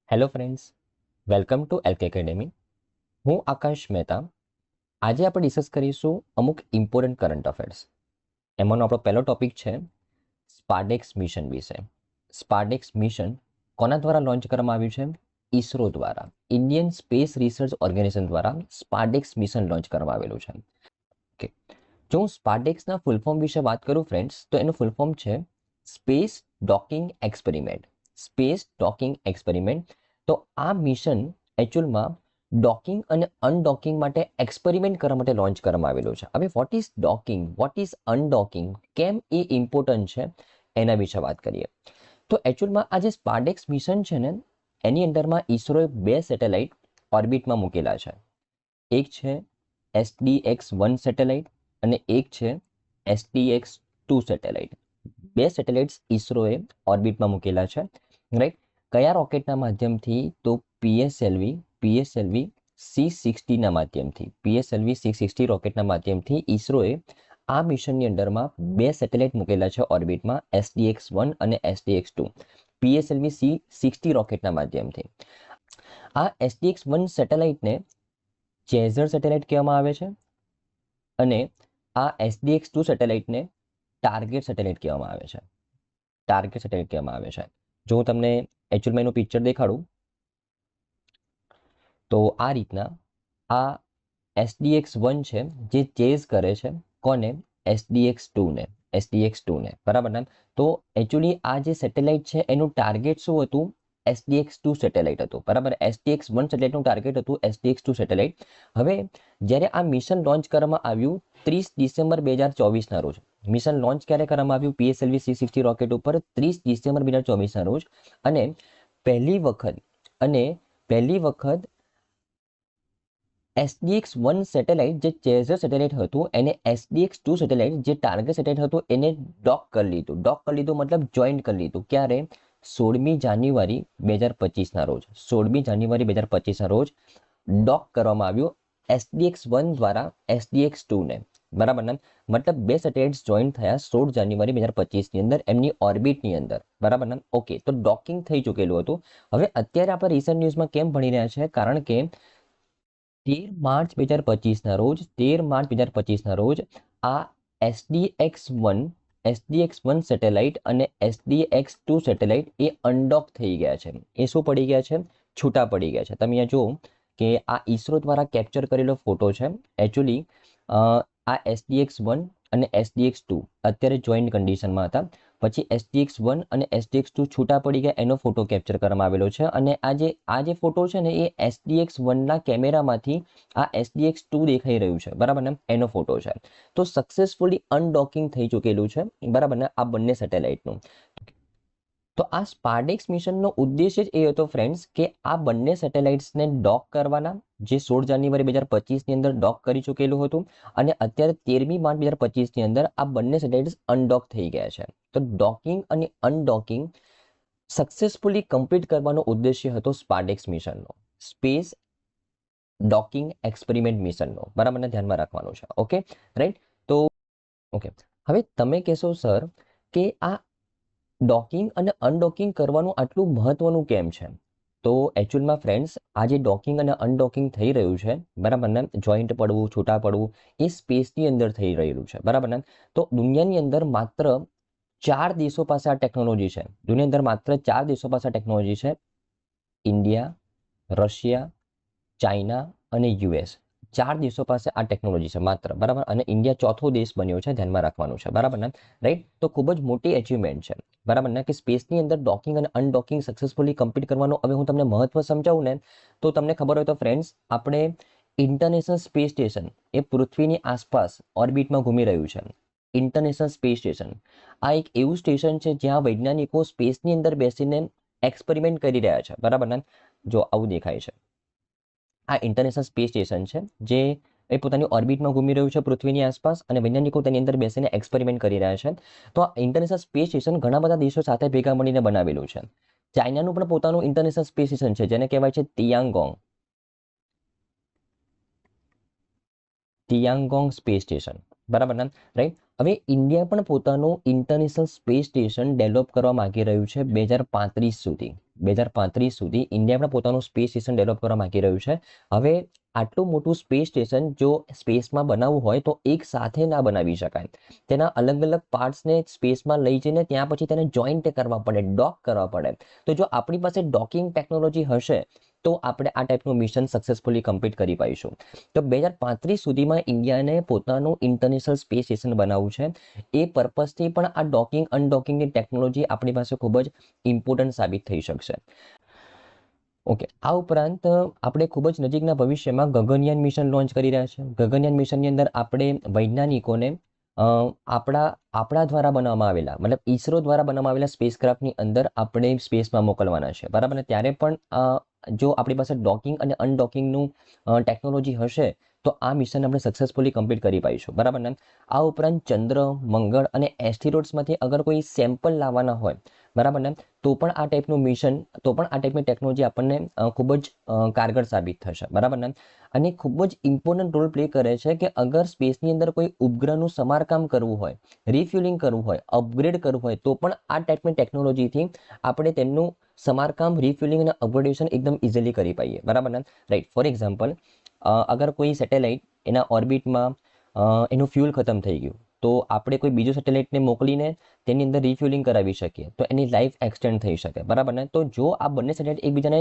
Hello friends, welcome to LK academy. હું આકાશ મહેતા. આજે આપણે ડિસ્કસ કરીશું અમુક ઇમ્પોર્ટન્ટ કરંટ અફેર્સ. એમાંનો આપણો પહેલો ટોપિક છે સ્પાર્ડેક્સ મિશન વિશે. સ્પાર્ડેક્સ મિશન કોના દ્વારા લોન્ચ કરવામાં આવ્યું છે? ઈસરો દ્વારા, ઇન્ડિયન સ્પેસ રિસર્ચ ઓર્ગેનાઇઝેશન દ્વારા સ્પાર્ડેક્સ મિશન લોન્ચ કરવામાં આવેલું છે. ઓકે, જો હું સ્પાર્ડેક્સના ફૂલ ફોર્મ વિશે વાત કરું ફ્રેન્ડ્સ, તો એનું ફૂલ ફોર્મ છે space docking experiment. Space docking experiment. તો આ મિશન એકચ્યુઅલમાં ડોકિંગ અને અનડોકિંગ માટે એક્સપેરિમેન્ટ કરવા માટે લોન્ચ કરવામાં આવેલું છે. હવે what is docking, what is undocking, કેમ એ ઇમ્પોર્ટન્ટ છે, એના વિશે વાત કરીએ. તો એકચ્યુઅલમાં આ જે સ્પાર્ડેક્સ મિશન છે ને, એની અંદરમાં ઈસરોએ 2 સેટેલાઇટ ઓર્બિટમાં મૂકેલા છે. એક છે SDX-1 સેટેલાઇટ અને એક છે SDX-2 સેટેલાઇટ. 2 સેટેલાઇટ્સ ઈસરોએ ઓર્બિટમાં મૂકેલા છે, રાઈટ. કયા રોકેટના માધ્યમથી? તો PSLV C60 ના માધ્યમથી, PSLV C60 રોકેટના માધ્યમથી ઈસરોએ આ મિશનની અંદરમાં 2 સેટેલાઇટ મૂકેલા છે ઓર્બિટમાં, SDX-1 અને SDX-2, PSLV C60 રોકેટના માધ્યમથી. આ SDX-1 સેટેલાઇટને ચેઝર સેટેલાઇટ કહેવામાં આવે છે અને આ SDX-2 સેટેલાઇટને ટાર્ગેટ સેટેલાઇટ કહેવામાં આવે છે. ટાર્ગેટ સેટેલાઇટ કહેવામાં આવે છે. જો હું તમને એકચ્યુઅલમાં એનું પિક્ચર દેખાડું તો આ રીતના આ SDX-1 છે જે ચેઝ કરે છે કોને? SDX-2 ને, બરાબર ને? તો એકચ્યુઅલી આ જે સેટેલાઇટ છે એનું ટાર્ગેટ શું હતું? SDX-2 સેટેલાઇટ હતું, બરાબર. SDX-1 સેટેલાઇટનું ટાર્ગેટ હતું SDX-2 સેટેલાઇટ. હવે જ્યારે આ મિશન લોન્ચ કરવામાં આવ્યું 30 ડિસેમ્બર 2024 ના રોજ. મિશન લોન્ચ ક્યારે કરવામાં આવ્યું? PSLV C60 રોકેટ ઉપર 30 ડિસેમ્બર 2024 ના રોજ. અને પહેલી વખત SDX-1 સેટેલાઇટ જે ચેઝર સેટેલાઇટ હતું એને SDX-2 સેટેલાઇટ જે ટાર્ગેટ સેટેલાઇટ હતું એને ડોક કરી લીધું. મતલબ જોઈન્ટ કરી લીધું. ક્યારે? 16મી જાન્યુઆરી 2025 ના રોજ. 16મી જાન્યુઆરી 2025 ના રોજ ડોક કરવામાં આવ્યું SDX-1 દ્વારા SDX-2 ને, બરાબર ને? મતલબ 2 સેટેલાઇટ્સ જોઈન્ટ થયા 16 જાન્યુઆરી 2025 ની અંદર એમની ઓર્બિટની અંદર, બરાબર ને? ઓકે, તો ડોકિંગ થઈ ચૂકેલું હતું. હવે અત્યારે આપણે રિસન્ટ ન્યૂઝમાં કેમ ભણી રહ્યા છે? કારણ કે 13 માર્ચ 2025 ના રોજ આ SDX-1 સેટેલાઇટ અને SDX-2 સેટેલાઇટ એ અનડોક થઈ ગયા છે. એ શું પડી ગયા છે? છૂટા પડી ગયા છે. તમે અહીંયા જુઓ કે આ ઈસરો દ્વારા કેપ્ચર કરેલો ફોટો છે. એકચ્યુઅલી આ SDX-1 અને SDX-2 અત્યારે જોઈન્ટ કન્ડિશનમાં હતા. પછી SDX-1 અને SDX-2 છૂટા પડી ગયા એનો ફોટો કેપ્ચર કરવામાં આવેલો છે. અને આ જે ફોટો છે ને એ SDX-1 ના કેમેરામાંથી આ SDX-2 દેખાઈ રહ્યું છે, બરાબર ને? એનો ફોટો છે. તો સક્સેસફુલી અનડોકિંગ થઈ ચૂકેલું છે, બરાબર ને? આ બંને સેટેલાઇટનું. તો આ સ્પાર્ડેક્સ મિશનનો ઉદ્દેશ્ય જ એ હતો ફ્રેન્ડ્સ કે આ બંને સેટેલાઇટ્સને ડોક કરવાના, જે 16 જાન્યુઆરી 2025 ની અંદર ડોક કરી ચૂકેલું હતું. અને અત્યારે 13મી માર્ચ 2025 ની અંદર આ બંને સેટેલાઇટ્સ અનડોક થઈ ગયા છે. તો ડોકિંગ અને અનડોકિંગ સક્સેસફુલી કમ્પ્લીટ કરવાનો ઉદ્દેશ્ય હતો સ્પાર્ડેક્સ મિશનનો, સ્પેસ ડોકિંગ એક્સપેરિમેન્ટ મિશનનો, બરાબર ને? ધ્યાનમાં રાખવાનું છે. Okay, right. તો ઓકે, હવે તમે કહેશો સર કે આ ડોકિંગ અને અનડોકિંગ કરવાનું આટલું મહત્વનું કેમ છે? તો એકચ્યુઅલમાં ફ્રેન્ડ્સ આ જે ડોકિંગ અને અનડોકિંગ થઈ રહ્યું છે, બરાબર ને? જોઈન્ટ પડવું, છૂટા પડવું, એ સ્પેસની અંદર થઈ રહ્યું છે, બરાબર ને? તો દુનિયાની અંદર માત્ર 4 દેશો પાસે આ ટેકનોલોજી છે. દુનિયાની અંદર માત્ર 4 દેશો પાસે આ ટેકનોલોજી છે. ઇન્ડિયા, રશિયા, ચાઇના અને US. 4 દેશો પાસે આ ટેકનોલોજી છે માત્ર, બરાબર. અને ઇન્ડિયા ચોથો દેશ બન્યો છે, ધ્યાનમાં રાખવાનું છે, બરાબર ને? રાઈટ. તો ખૂબ જ મોટી અચીવમેન્ટ છે, બરાબર ને? કે સ્પેસની અંદર ડોકિંગ અને અનડોકિંગ સક્સેસફુલી કમ્પ્લીટ કરવાનો. હવે હું તમને મહત્વ સમજાવું ને, તો તમને ખબર હોય તો ફ્રેન્ડ્સ, આપણે ઇન્ટરનેશનલ સ્પેસ સ્ટેશન એ પૃથ્વીની આસપાસ ઓર્બિટમાં ઘૂમી રહ્યું છે. ઇન્ટરનેશનલ સ્પેસ સ્ટેશન આ એક એવું સ્ટેશન છે જ્યાં વૈજ્ઞાનિકો સ્પેસની અંદર બેસીને એક્સપેરિમેન્ટ કરી રહ્યા છે, બરાબર ને? જો આવું દેખાય છે, આ ઇન્ટરનેશનલ સ્પેસ સ્ટેશન છે જે એ પોતાની ઓર્બિટમાં ઘૂમી રહ્યું છે પૃથ્વીની આસપાસ, અને વૈજ્ઞાનિકો તેની અંદર બેસીને એક્સપેરિમેન્ટ કરી રહ્યા છે. તો આ ઇન્ટરનેશનલ સ્પેસ સ્ટેશન ઘણા બધા દેશો સાથે ભેગા મળીને બનાવેલું છે. ચાઇનાનું પણ પોતાનું ઇન્ટરનેશનલ સ્પેસ સ્ટેશન છે જેને કહેવાય છે તિયાંગોંગ સ્પેસ સ્ટેશન, બરાબર ને? રાઈટ. હવે ઇન્ડિયા પણ પોતાનું ઇન્ટરનેશનલ સ્પેસ સ્ટેશન ડેવલપ કરવા માંગી રહ્યું છે 2035 સુધી. 2035 સુધી ઇન્ડિયા પણ પોતાનું સ્પેસ સ્ટેશન ડેવલપ કરવા માંગી રહ્યું છે. હવે આટલું મોટું સ્પેસ સ્ટેશન જો સ્પેસમાં બનાવવું હોય તો એક સાથે ના બનાવી શકાય. તેના અલગ અલગ પાર્ટ્સને સ્પેસમાં લઈ જઈને ત્યાં પછી તેને જોઈન્ટ કરવા પડે, ડોક કરવા પડે. તો જો આપણી પાસે ડોકિંગ ટેકનોલોજી હશે તો આપણે આ ટાઈપનું મિશન સક્સેસફુલી કમ્પ્લીટ કરી પાઈશું. તો 2035 સુધીમાં ઇન્ડિયાને પોતાનું ઇન્ટરનેશનલ સ્પેસ સ્ટેશન બનાવવું છે. એ પર્પઝથી પણ આ ડોકિંગ અનડોકિંગની ટેકનોલોજી આપણી પાસે ખૂબ જ ઇમ્પોર્ટન્ટ સાબિત થઈ શકશે. ઓકે, આ ઉપરાંત આપણે ખૂબ જ નજીકના ભવિષ્યમાં ગગનયાન મિશન લોન્ચ કરી રહ્યા છે. ગગનયાન મિશનની અંદર આપણે વૈજ્ઞાનિકોને આપણા દ્વારા બનાવવામાં આવેલા, મતલબ ઈસરો દ્વારા બનાવવામાં આવેલા સ્પેસક્રાફ્ટની અંદર આપણે સ્પેસમાં મોકલવાના છે, બરાબર ને. ત્યારે પણ જો આપણી પાસે ડોકિંગ અને અનડોકિંગનું ટેકનોલોજી હશે તો આ મિશન આપણે સક્સેસફુલી કમ્પ્લીટ કરી પાઈશું, બરાબર ને. આ ઉપરાંત ચંદ્ર, મંગળ અને એસ્ટેરોઇડ્સમાંથી અગર કોઈ સેમ્પલ લાવવાના હોય, બરાબર ને, તો પણ આ ટાઈપનું મિશન, તો પણ આ ટાઈપની ટેકનોલોજી આપણને ખૂબ જ કારગર સાબિત થશે, બરાબર ને. અને ખૂબ જ ઇમ્પોર્ટન્ટ રોલ પ્લે કરે છે કે અગર સ્પેસની અંદર કોઈ ઉપગ્રહનું સમારકામ કરવું હોય, રિફ્યુલિંગ કરવું હોય, અપગ્રેડ કરવું હોય, તો પણ આ ટાઈપની ટેકનોલોજીથી આપણે તેમનું સમારકામ, રિફ્યુલિંગ અને અપગ્રેડેશન એકદમ ઇઝીલી કરી પાઈએ, બરાબર ને. રાઈટ. ફોર એક્ઝામ્પલ, અગર કોઈ સેટેલાઇટ એના ઓર્બિટમાં એનું ફ્યુલ ખતમ થઈ ગયું તો આપણે કોઈ બીજું સેટેલાઇટને મોકલીને તેની અંદર રિફ્યુલિંગ કરાવી શકીએ તો એની લાઈફ એક્સટેન્ડ થઈ શકે, બરાબર ને. તો જો આ બંને સેટેલાઇટ એકબીજાને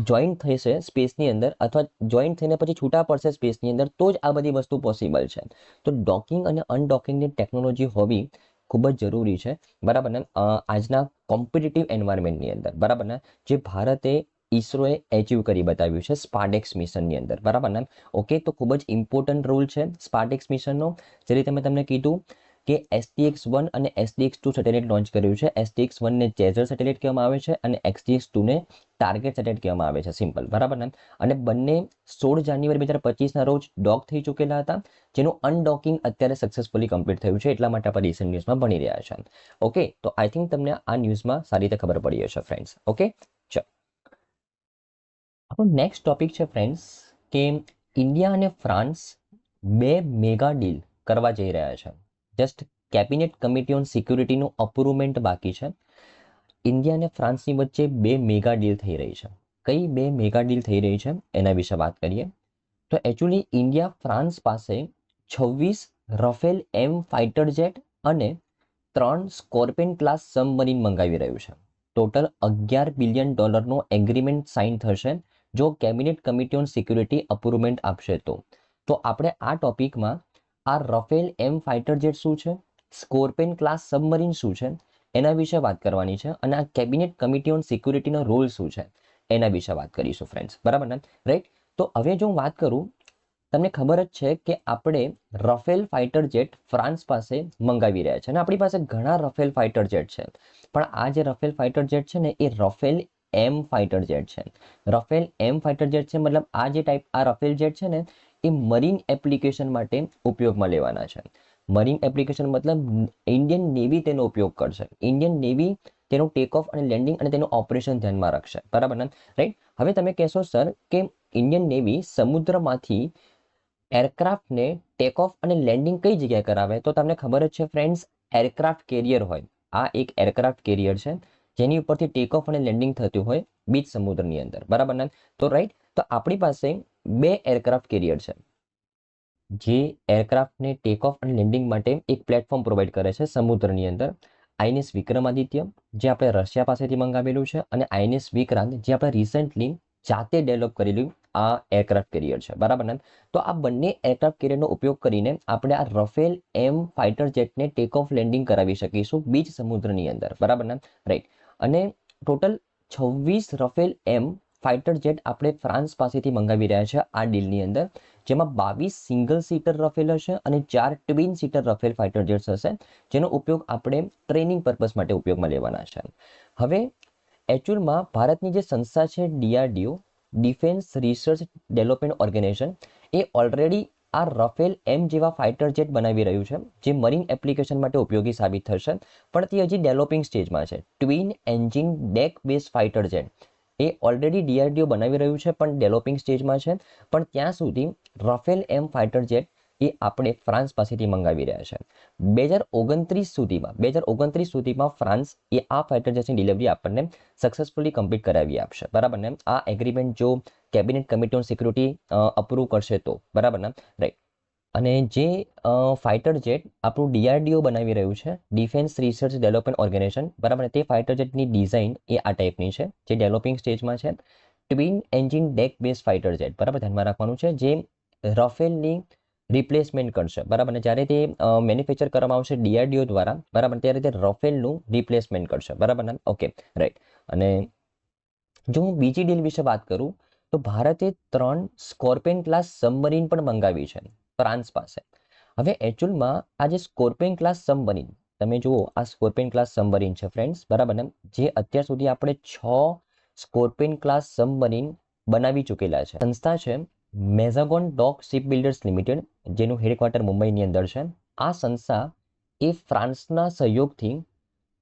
જોઈન્ટ થશે સ્પેસની અંદર અથવા જોઈન્ટ થઈને પછી છૂટા પડશે સ્પેસની અંદર તો જ આ બધી વસ્તુ પોસિબલ છે. તો ડોકિંગ અને અનડોકિંગની ટેકનોલોજી હોવી ખૂબ જ જરૂરી છે, બરાબર ને. આજના કોમ્પિટિટિવ એન્વાયરમેન્ટની અંદર, બરાબર ને, જે ભારતે ઈસરોએ એચીવ કરી બતાવ્યું છે સ્પાર્ટેક્સ મિશનની અંદર, બરાબર ને. ઓકે, તો ખૂબ જ ઇમ્પોર્ટન્ટ રોલ છે સ્પાર્ટેક્સ મિશનનો. જે રીતે મેં તમને કીધું કે STX-1 અને STX-2 સેટેલાઇટ લોન્ચ કર્યું છે. STX-1 ને ચેઝર સેટેલાઇટ કહેવામાં આવે છે અને STX-2 ને ટાર્ગેટ સેટેલાઇટ કહેવામાં આવે છે, સિમ્પલ, બરાબર ને. અને બંને 16 જાન્યુઆરી 2025ના રોજ ડોક થઈ ચૂકેલા હતા, જેનું અનડોકિંગ અત્યારે સક્સેસફુલી કમ્પ્લીટ થયું છે. એટલા માટે આપણે રિસન્ટ ન્યૂઝમાં ભણી રહ્યા છે. ઓકે, તો આઈ થિંક તમને આ ન્યૂઝમાં સારી રીતે ખબર પડી હશે ફ્રેન્ડ્સ. ઓકે, ચલો. આપણો નેક્સ્ટ ટોપિક છે ફ્રેન્ડ્સ કે ઇન્ડિયા અને ફ્રાન્સ 2 મેગા ડીલ કરવા જઈ રહ્યા છે. જસ્ટ કેબિનેટ કમિટી ઓન સિક્યુરિટીનું અપ્રુવમેન્ટ બાકી છે. ઇન્ડિયા અને ફ્રાન્સની વચ્ચે 2 મેગા ડીલ થઈ રહી છે. કઈ 2 મેગા ડીલ થઈ રહી છે એના વિશે વાત કરીએ. તો એકચ્યુઅલી ઇન્ડિયા ફ્રાન્સ પાસે 26 રફેલ M ફાઇટર જેટ અને 3 સ્કોર્પિયન ક્લાસ સબમરીન મંગાવી રહ્યું છે. ટોટલ $11 બિલિયન એગ્રીમેન્ટ સાઇન થશે જો કેબિનેટ કમિટી ઓન સિક્યુરિટી અપ્રુવમેન્ટ આપશે તો. તો આપણે આ ટોપિકમાં આ રફેલ M ફાઇટર જેટ શું છે, સ્કોર્પિયન ક્લાસ સબમરીન શું છે, એના વિશે વાત કરવાની છે અને આ કેબિનેટ કમિટી ઓન સિક્યુરિટીનો રોલ શું છે એના વિશે વાત કરીશું ફ્રેન્ડ્સ, બરાબર ને. રાઈટ. તો હવે જો હું વાત કરું, તમને ખબર જ છે કે આપણે રફેલ ફાઇટર જેટ ફ્રાન્સ પાસે મંગાવી રહ્યા છે અને આપણી પાસે ઘણા રફેલ ફાઇટર જેટ છે, પણ આ જે રફેલ ફાઇટર જેટ છે ને એ રફેલ M ફાઇટર જેટ છે. રફેલ M ફાઇટર જેટ છે, મતલબ આ જે ટાઈપ આ રફેલ જેટ છે ને એ મરીન એપ્લિકેશન માટે ઉપયોગમાં લેવાના છે. મરીન એપ્લિકેશન મતલબ ઇન્ડિયન નેવી તેનો ઉપયોગ કરશે. ઇન્ડિયન નેવી તેનું ટેક ઓફ અને લેન્ડિંગ અને તેનું ઓપરેશન ધ્યાનમાં રાખશે, બરાબર ને. રાઈટ. હવે તમે કહેશો સર કે ઇન્ડિયન નેવી સમુદ્રમાંથી એરક્રાફ્ટને ટેક ઓફ અને લેન્ડિંગ કઈ જગ્યાએ કરાવે, તો તમને ખબર જ છે ફ્રેન્ડ્સ, એરક્રાફ્ટ કેરિયર હોય. આ એક એરક્રાફ્ટ કેરિયર છે જેની ઉપરથી ટેક ઓફ અને લેન્ડિંગ થતું હોય બીચ સમુદ્રની અંદર, બરાબર ને. તો રાઈટ, તો આપણી પાસે 2 એરક્રાફ્ટ કેરિયર છે જે એરક્રાફ્ટને ટેક ઓફ અને લેન્ડિંગ માટે એક પ્લેટફોર્મ પ્રોવાઈડ કરે છે સમુદ્રની અંદર. INS વિક્રમાદિત્ય જે આપણે રશિયા પાસેથી મંગાવેલું છે અને INS વિક્રાંત જે આપણે રિસેન્ટલી જાતે ડેવલપ કરેલું આ એરક્રાફ્ટ કેરિયર છે, બરાબર ને. તો આ બંને એરક્રાફ્ટ કેરિયરનો ઉપયોગ કરીને આપણે આ રફેલ M ફાઇટર જેટને ટેક ઓફ લેન્ડિંગ કરાવી શકીશું બીચ સમુદ્રની અંદર, બરાબર ને. રાઈટ. અને total 26 Rafale M fighter jet આપણે ફ્રાન્સ પાસેથી મંગાવી રહ્યા છે આ ડીલની અંદર, જેમાં 22 સિંગલ સીટર રફેલ હશે અને 4 twin seater Rafael fighter jets હશે, જેનો ઉપયોગ આપણે ટ્રેનિંગ પર્પઝ માટે ઉપયોગમાં લેવાના છે. હવે એકચ્યુઅલમાં ભારતની જે સંસ્થા છે DRDO, defence research development organisation, એ ઓલરેડી આ રફેલ M જેવા ફાઇટર જેટ બનાવી રહ્યું છે જે મરીન એપ્લિકેશન માટે ઉપયોગી સાબિત થશે, પણ તે હજી ડેવલપિંગ સ્ટેજમાં છે. Twin engine deck base fighter jet એ ઓલરેડી DRDO બનાવી રહ્યું છે પણ ડેવલપિંગ સ્ટેજમાં છે, પણ ત્યાં સુધી રફેલ M ફાઇટર જેટ એ આપણે ફ્રાન્સ પાસેથી મંગાવી રહ્યા છે. 2029 સુધીમાં ફ્રાન્સ એ આ ફાઇટર જેટની ડિલિવરી આપણને સક્સેસફુલી કમ્પ્લીટ કરાવી આપશે. બરાબર ને? આ એગ્રીમેન્ટ જો cabinet committee on security approve કરશે તો. બરાબર ને? રાઈટ. અને જે ફાઇટર જેટ આપણું DRDO બનાવી રહ્યું છે, ડિફેન્સ રિસર્ચ ડેવલપમેન્ટ ઓર્ગેનાઇઝેશન. બરાબર, તે ફાઇટર જેટની ડિઝાઇન એ આ ટાઈપની છે, જે ડેવલપિંગ સ્ટેજમાં છે. Twin engine deck base fighter jet. બરાબર, ધ્યાનમાં રાખવાનું છે, જે રફેલની રિપ્લેસમેન્ટ કરશે. બરાબર, અને જ્યારે તે મેન્યુફેક્ચર કરવામાં આવશે DRDO દ્વારા, બરાબર, ત્યારે તે રફેલનું રિપ્લેસમેન્ટ કરશે. બરાબર ને? Okay, right. અને જો હું બીજી ડીલ વિશે વાત કરું તો ભારતે 3 સ્કોર્પિયન ક્લાસ સબમરીન પણ મંગાવી છે ફ્રાન્સ પાસે. હવે એકચ્યુઅલમાં આ જે સ્કોર્પિયન ક્લાસ સબમરીન, તમે જુઓ આ સ્કોર્પિયન ક્લાસ સબમરીન છે ફ્રેન્ડ્સ. બરાબર ને? જે અત્યાર સુધી આપણે 6 સ્કોર્પિયન ક્લાસ સબમરીન બનાવી ચૂકેલા છે. સંસ્થા છે મેઝાગોન ડોક શિપ બિલ્ડર્સ લિમિટેડ, જેનું હેડક્વાર્ટર મુંબઈની અંદર છે. આ સંસ્થા એ ફ્રાન્સના સહયોગથી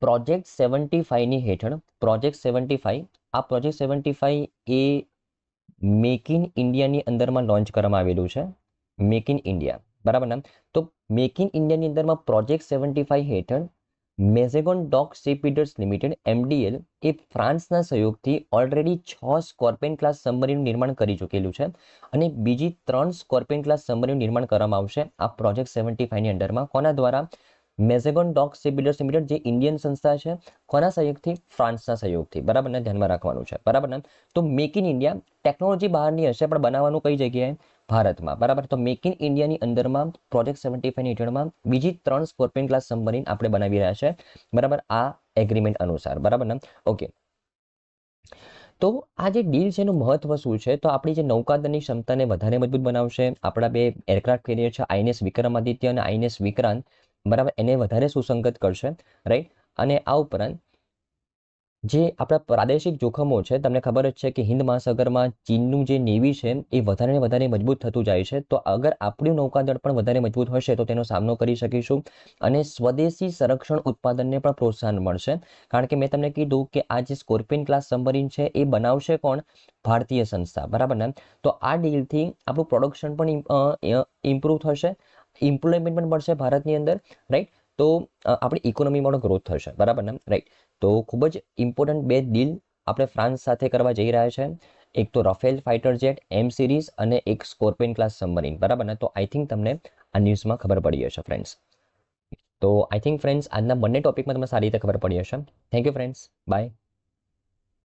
પ્રોજેક્ટ 75ની હેઠળ પ્રોજેક્ટ 75, આ પ્રોજેક્ટ 75 એ મેક ઇન ઇન્ડિયાની અંદરમાં લોન્ચ કરવામાં આવેલું છે. Make in India. બરાબર ને? તો મેક ઇન ઇન્ડિયાની અંદરમાં પ્રોજેક્ટ 75 હેઠળ મેઝેગોન ડોક શિપ બિલ્ડર્સ લિમિટેડ MDL એ ફ્રાન્સના સહયોગથી ઓલરેડી 6 સ્કોર્પિયન ક્લાસ સબમરીનનું નિર્માણ કરી ચૂકેલું છે. અને બીજી 3 સ્કોર્પિયન ક્લાસ સબમરીનનું નિર્માણ કરવામાં આવશે આ પ્રોજેક્ટ 75ની અંડરમાં. કોના દ્વારા? મેઝેગોન ડોક શિપ બિલ્ડર્સ લિમિટેડ, જે ઇન્ડિયન સંસ્થા છે. કોના સહયોગથી? ફ્રાન્સના સહયોગથી. બરાબર ને? ધ્યાનમાં રાખવાનું છે. બરાબર ને? તો મેક ઇન ઇન્ડિયા ટેકનોલોજી બહારની હશે, પણ બનાવવાનું કઈ જગ્યાએ? ભારતમાં. બરાબર, તો મેક ઇન ઇન્ડિયાની અંદરમાં પ્રોજેક્ટ 75ની હેઠળમાં બીજી 3 સ્કોર્પિયન ક્લાસ સબમરીન આપણે બનાવી રહ્યા છે. બરાબર, આ એગ્રીમેન્ટ અનુસાર. બરાબર ને? ઓકે. તો આ જે ડીલ છે એનું મહત્વ શું છે? તો આપણી જે નૌકાદળની ક્ષમતાને વધારે મજબૂત બનાવશે. આપણા 2 એરક્રાફ્ટ કેરિયર છે, INS વિક્રમાદિત્ય અને INS વિક્રાંત. બરાબર, એને વધારે સુસંગત કરશે. રાઈટ. અને આ ઉપરાંત જે આપણા પ્રાદેશિક જોખમો છે, તમને ખબર જ છે કે હિન્દ મહાસાગરમાં ચીનનું જે નેવી છે એ વધારે ને વધારે મજબૂત થતું જાય છે. તો અગર આપણું નૌકાદળ પણ વધારે મજબૂત હશે તો તેનો સામનો કરી શકીશું. અને સ્વદેશી સંરક્ષણ ઉત્પાદનને પણ પ્રોત્સાહન મળશે. કારણ કે મેં તમને કીધું કે આ જે સ્કોર્પિયન ક્લાસ સબમરીન છે એ બનાવશે કોણ? ભારતીય સંસ્થા. બરાબર ને? તો આ ડીલથી આપણું પ્રોડક્શન પણ ઇમ્પ્રૂવ થશે, એમ્પ્લોયમેન્ટ પણ મળશે ભારતની અંદર. રાઈટ. તો આપણી ઇકોનોમીમાં ગ્રોથ થશે. બરાબર ને? રાઈટ. તો ખૂબ જ ઇમ્પોર્ટન્ટ 2 ડીલ આપણે ફ્રાન્સ સાથે કરવા જઈ રહ્યા છે. એક તો Rafael fighter jet M series અને એક સ્કોર્પિયન ક્લાસ સબમરીન. બરાબર ને? તો આઈ થિંક તમને આ ન્યૂઝમાં ખબર પડી હશે ફ્રેન્ડ્સ. તો આઈ થિંક ફ્રેન્ડ્સ આજના બંને ટોપિકમાં તમને સારી રીતે ખબર પડી હશે. Thank you friends. બાય.